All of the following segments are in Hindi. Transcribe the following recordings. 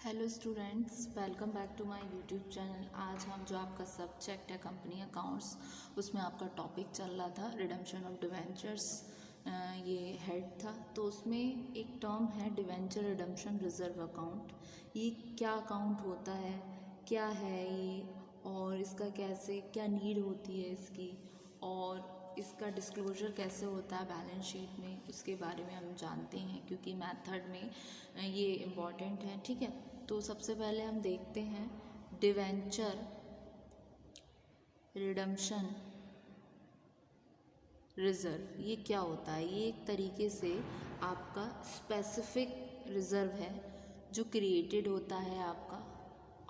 Hello students, welcome back to my YouTube channel. आज हम जो आपका सब्जेक्ट है कंपनी अकाउंट्स, उसमें आपका टॉपिक चल रहा था रिडेम्पशन ऑफ डिवेंचर्स। ये हेड था, तो उसमें एक टर्म है डिवेंचर रिडेम्पशन रिजर्व अकाउंट। ये क्या अकाउंट होता है, क्या है ये, और इसका कैसे क्या नीड होती है इसकी, और इसका डिस्क्लोजर कैसे होता है बैलेंस शीट में, उसके बारे में हम जानते हैं क्योंकि मेथड में ये इम्पॉर्टेंट है। ठीक है, तो सबसे पहले हम देखते हैं डिवेंचर रिडम्पशन रिज़र्व। ये क्या होता है? ये एक तरीके से आपका स्पेसिफिक रिज़र्व है जो क्रिएटेड होता है आपका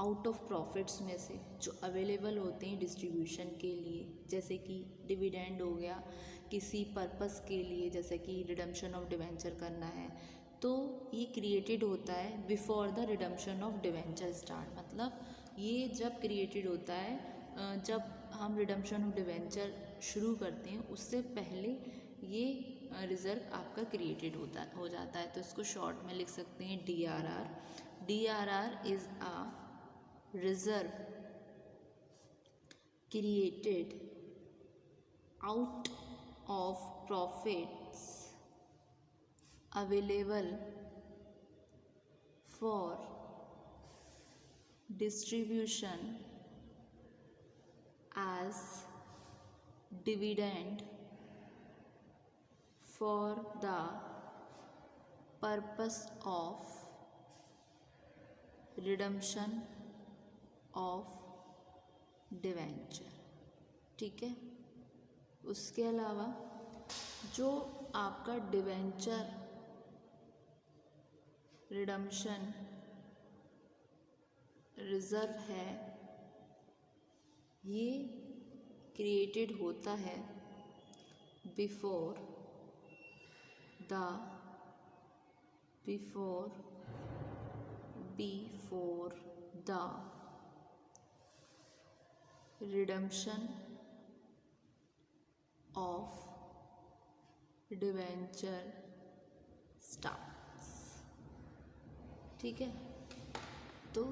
आउट ऑफ प्रॉफिट्स में से, जो अवेलेबल होते हैं डिस्ट्रीब्यूशन के लिए, जैसे कि डिविडेंड हो गया किसी पर्पस के लिए, जैसे कि रिडम्पशन ऑफ डिवेंचर करना है, तो ये क्रिएटेड होता है before the redemption of debenture start. मतलब ये जब क्रिएटेड होता है जब हम रिडम्पशन ऑफ डिवेंचर शुरू करते हैं, उससे पहले ये रिज़र्व आपका क्रिएटेड हो जाता है। तो इसको शॉर्ट में लिख सकते हैं DRR। DRR is a reserve created out of profits available for distribution as dividend for the purpose of redemption of debenture. ठीक है, उसके अलावा जो आपका डिवेंचर रिडम्पशन रिज़र्व है, ये क्रिएटेड होता है before the redemption of debenture starts। ठीक है, तो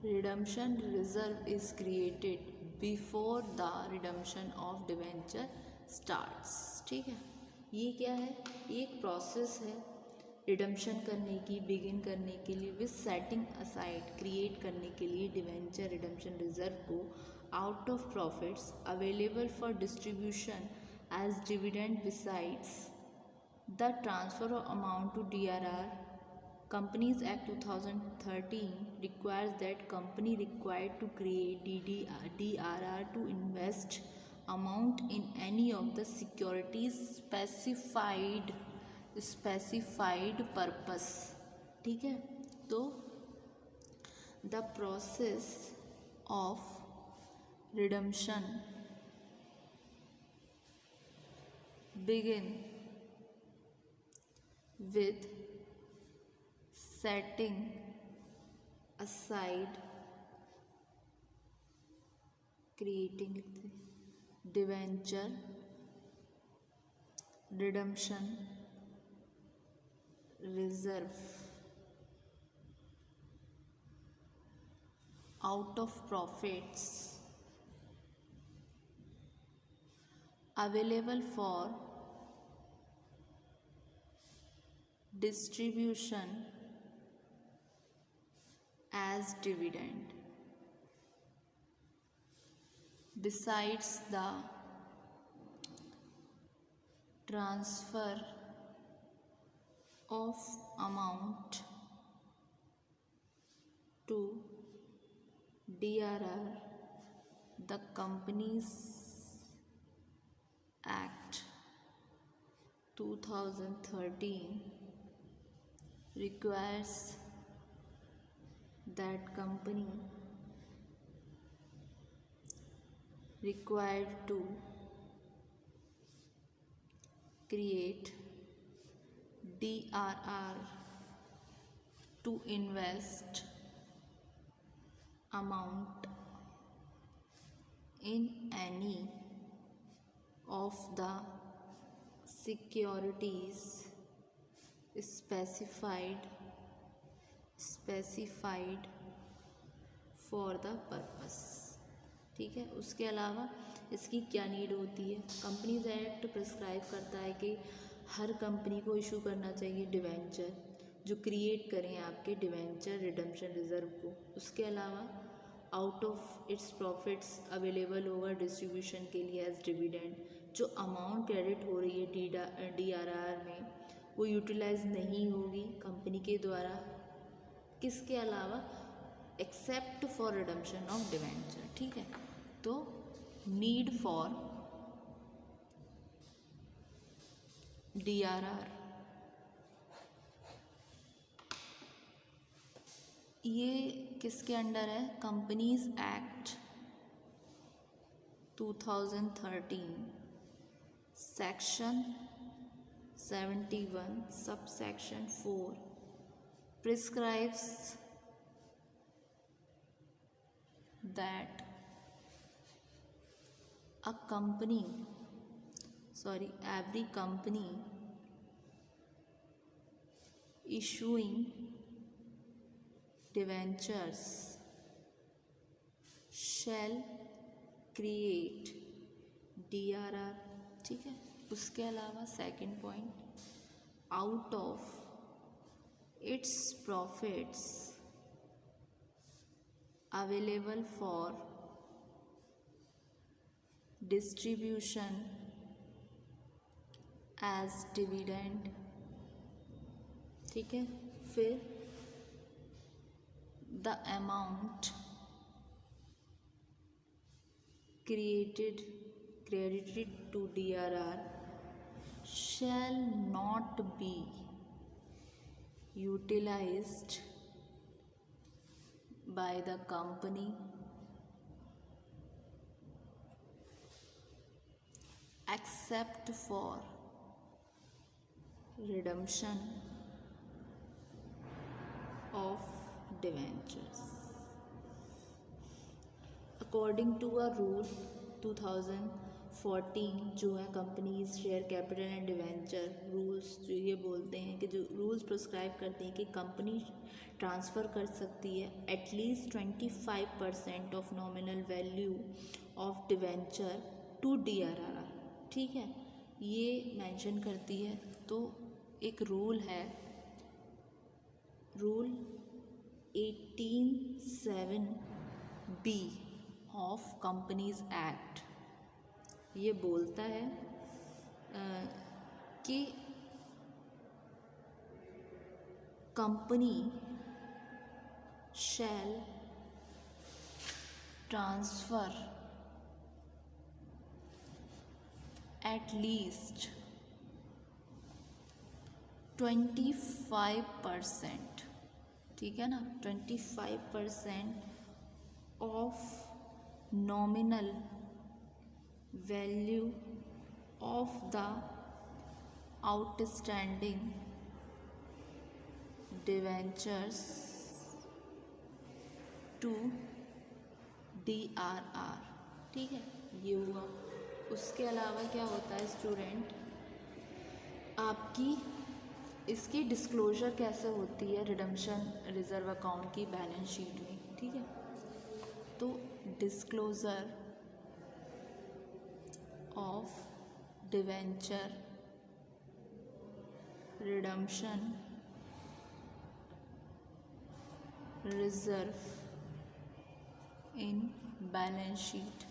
redemption reserve is created before the redemption of debenture starts। ठीक है, ये क्या है? ये एक प्रोसेस है रिडम्पशन करने की, बिगिन करने के लिए, विथ सेटिंग असाइड क्रिएट करने के लिए डिवेंचर रिडम्पशन रिजर्व को out of profits available for distribution as dividend besides the transfer of amount to DRR। Companies Act 2013 requires that company required to create DRR to invest amount in any of the securities specified purpose। ठीक है, तो the process of redemption begin with setting aside creating debenture redemption reserve out of profits available for distribution as dividend besides the transfer of amount to DRR। The Companies Act 2013 requires that company required to create DRR to invest amount in any of the securities specified specified for the purpose. ठीक है, उसके अलावा इसकी क्या नीड होती है? कंपनीज एक्ट प्रिस्क्राइब करता है कि हर कंपनी को इशू करना चाहिए डिवेंचर जो क्रिएट करें आपके डिवेंचर रिडम्पशन रिजर्व को। उसके अलावा out of its profits available होगा डिस्ट्रीब्यूशन के लिए एज डिविडेंड। जो अमाउंट क्रेडिट हो रही है DRR में वो यूटिलाइज नहीं होगी कंपनी के द्वारा। किसके अलावा? Except for redemption of debenture. ठीक है, तो नीड फॉर DRR ये किसके अंडर है? Companies act 2013 section 71 subsection 4 prescribes that every company issuing debentures shall create DRR। ठीक है, उसके अलावा second point, out of its profits available for distribution as dividend. ठीक है, फिर the amount credited to DRR shall not be utilized by the company except for redemption of debentures according to a rule 2014 जो है companies share capital and debenture rules, जो ये बोलते हैं कि जो रूल्स प्रिस्क्राइब करते हैं कि कंपनी ट्रांसफ़र कर सकती है at least 25% of nominal value of debenture to DRR। ठीक है, ये मेंशन करती है। तो एक रूल है, rule 18(7)(b of companies act. ये बोलता है कि company shall transfer at least 25%। ठीक है ना, 25% of nominal value of the outstanding debentures to DRR। ठीक है, ये हुआ। उसके अलावा क्या होता है स्टूडेंट, आपकी इसकी डिस्क्लोजर कैसे होती है रिडम्पशन रिजर्व अकाउंट की बैलेंस शीट में। ठीक है, तो disclosure of debenture redemption reserve in balance sheet.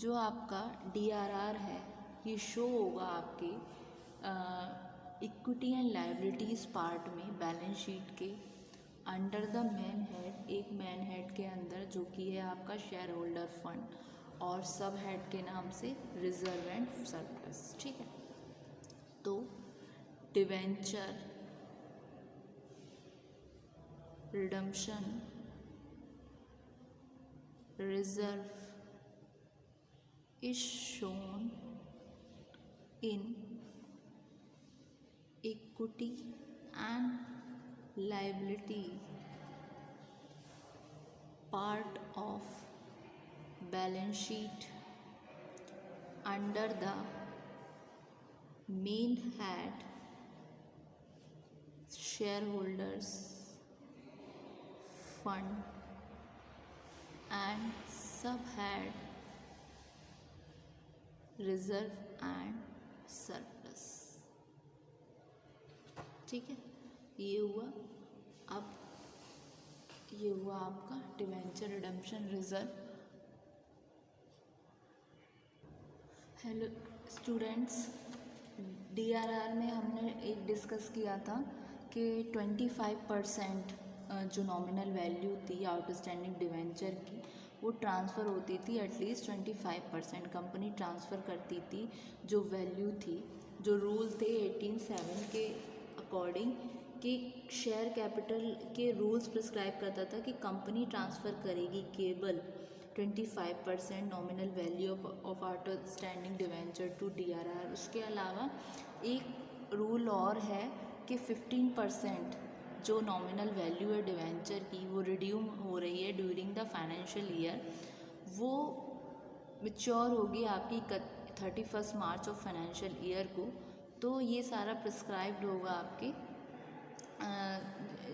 जो आपका DRR है ये शो होगा आपके इक्विटी एंड लायबिलिटीज़ पार्ट में बैलेंस शीट के अंडर द मैन हेड, एक मैन हेड के अंदर जो कि है आपका शेयर होल्डर फंड, और सब हेड के नाम से रिजर्व एंड सरप्लस। ठीक है, तो debenture redemption reserve is shown in equity and liability part of balance sheet under the main head shareholders fund and subhead reserve and surplus. ठीक है, ये हुआ। अब ये हुआ आपका debenture redemption reserve. Hello students, DRR में हमने एक डिस्कस किया था कि 25% जो नॉमिनल वैल्यू थी आउटस्टैंडिंग डिवेंचर की वो ट्रांसफ़र होती थी। एटलीस्ट 25% कंपनी ट्रांसफ़र करती थी। जो वैल्यू थी, जो रूल थे 18(7) के अकॉर्डिंग कि शेयर कैपिटल के रूल्स प्रिस्क्राइब करता था कि कंपनी ट्रांसफ़र करेगी केवल 25% nominal value of outstanding debenture to DRR. उसके अलावा एक रूल और है कि 15% जो नॉमिनल वैल्यू है डिवेंचर की वो रिड्यूम हो रही है ड्यूरिंग द फाइनेंशियल ईयर, वो मैच्योर होगी आपकी 31 मार्च ऑफ फाइनेंशियल ईयर को। तो ये सारा प्रिस्क्राइब्ड होगा आपके,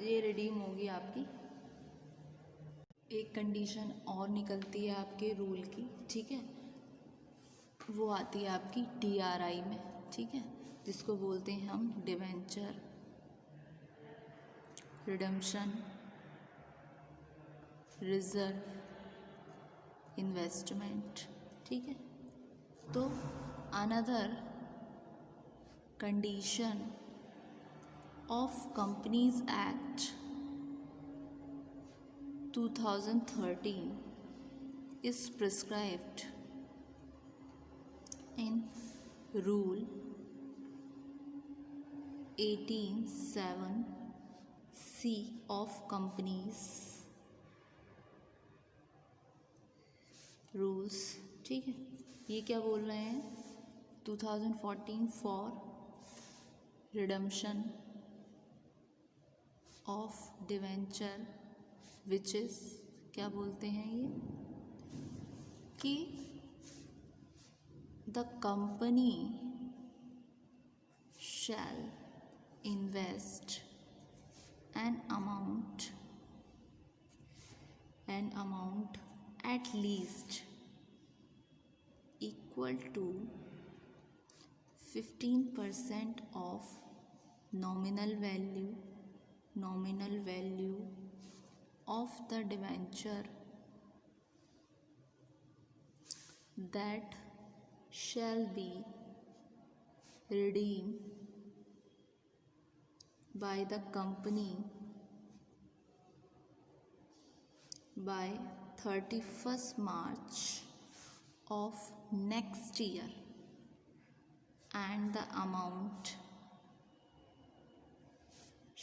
ये रिडीम होगी आपकी। एक कंडीशन और निकलती है आपके रूल की, ठीक है, वो आती है आपकी डीआरआई में, ठीक है, जिसको बोलते हैं हम डिवेंचर रिडेम्पशन रिजर्व इन्वेस्टमेंट, ठीक है। तो another condition of companies act 2013 is prescribed in Rule 18(7)(c) of Companies Rules, ठीक है। ये क्या बोल रहे हैं? 2014 for redemption of debenture which is, क्या बोलते हैं ये, कि the company shall invest an amount at least equal to 15% of nominal value of the debenture that shall be redeemed by the company by 31st March of next year, and the amount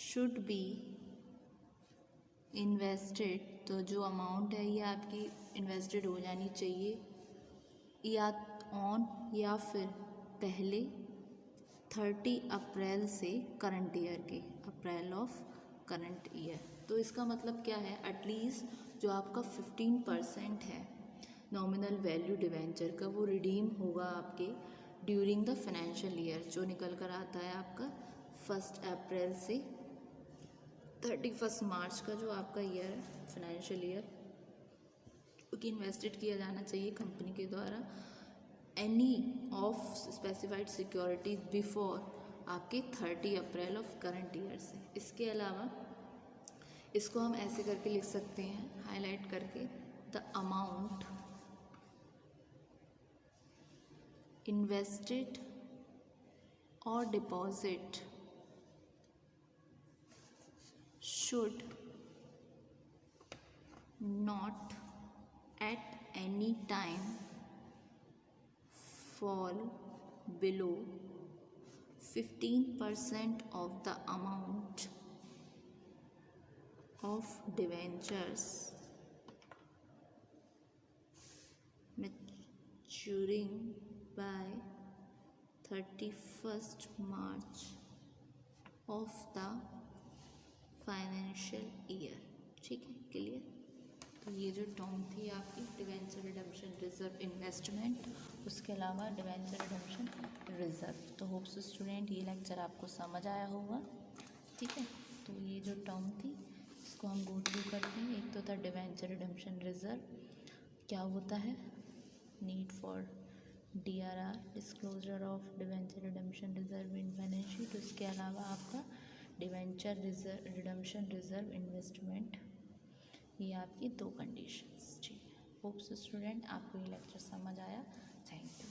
should be invested। तो जो अमाउंट है ये आपकी इन्वेस्टेड हो जानी चाहिए या ऑन या फिर पहले 30 अप्रैल से करंट ईयर के, अप्रैल ऑफ करंट ईयर। तो इसका मतलब क्या है, एटलीस्ट जो आपका 15% है नॉमिनल वैल्यू डिवेंचर का वो रिडीम होगा आपके ड्यूरिंग द फाइनेंशियल ईयर, जो निकल कर आता है आपका 1 अप्रैल से 31 मार्च का जो आपका ईयर है फाइनेंशियल ईयर, क्योंकि इन्वेस्टेड किया जाना चाहिए कंपनी के द्वारा any of specified securities before आपके 30 अप्रैल ऑफ करंट ईयर से। इसके अलावा इसको हम ऐसे करके लिख सकते हैं, हाईलाइट करके, द अमाउंट इन्वेस्टेड और deposit should not at any time fall below 15% of the amount of debentures maturing by 31st March of the financial year, ठीक है, क्लियर। तो ये जो टर्म थी आपकी डिवेंचर रिडेम्पशन रिजर्व इन्वेस्टमेंट, उसके अलावा डिवेंचर रिडेम्पशन रिजर्व। तो होप्स स्टूडेंट ये लेक्चर आपको समझ आया होगा, ठीक है। तो ये जो टर्म थी इस इसको हम गो थ्रू करते हैं। एक तो था डिवेंचर रिडम्पशन रिजर्व, क्या होता है, need for DRR disclosure of debenture redemption reserve in balance sheet. उसके अलावा आपका डिवेंचर रिडम्पशन रिजर्व इन्वेस्टमेंट, ये आपकी दो कंडीशंस। ठीक है, होप्स स्टूडेंट आपको ये लेक्चर समझ आया। Thank you.